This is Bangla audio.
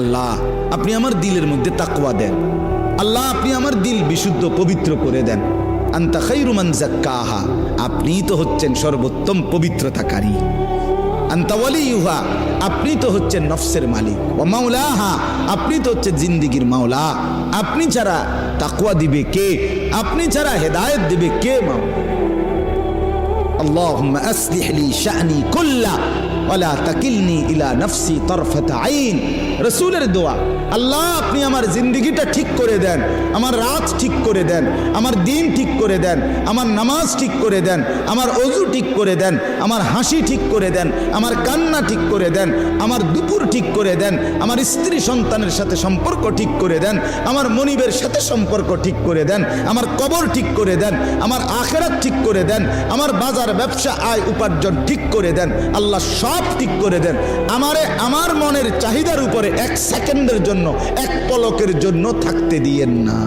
আল্লাহ আপনি আমার দিলের মধ্যে তাকওয়া দেন। আল্লাহ আপনি আমার দিল বিশুদ্ধ পবিত্র করে দেন। আনতা খায়রু মান যাক্কাহা, আপনিই তো হচ্ছেন সর্বোত্তম পবিত্রতাকারী। আনতা ওয়ালিয়ুহা, আপনি তো হচ্ছেন নফসের মালিক। ওয়া মাওলাহা, আপনি তো হচ্ছেন জিন্দেগীর মাওলা। আপনি ছাড়া তাকওয়া দিবে কে? আপনি ছাড়া হেদায়েত দিবে কে? মাওলা আল্লাহুম্মা আসলিহ লি শা'নি কুল্লা ওয়ালা তাকিলনি ইলা নফসি তরফাতা আইন। রাসূলের দোয়া, আল্লাহ আপনি আমার জিন্দেগিটা ঠিক করে দেন, আমার রাত ঠিক করে দেন, আমার দিন ঠিক করে দেন, আমার নামাজ ঠিক করে দেন, আমার ওযু ঠিক করে দেন, আমার হাসি ঠিক করে দেন, আমার কান্না ঠিক করে দেন, আমার দুপুর ঠিক করে দেন, আমার স্ত্রী সন্তানের সাথে সম্পর্ক ঠিক করে দেন, আমার মনিবের সাথে সম্পর্ক ঠিক করে দেন, আমার কবর ঠিক করে দেন, আমার আখিরাত ঠিক করে দেন, আমার বাজার ব্যবসা আয় উপার্জন ঠিক করে দেন। আল্লাহ সব ঠিক করে দেন। আমারে আমার মনের চাহিদার উপরে এক সেকেন্ডের জন্য, এক পলকের জন্য থাকতে দিয়েন না।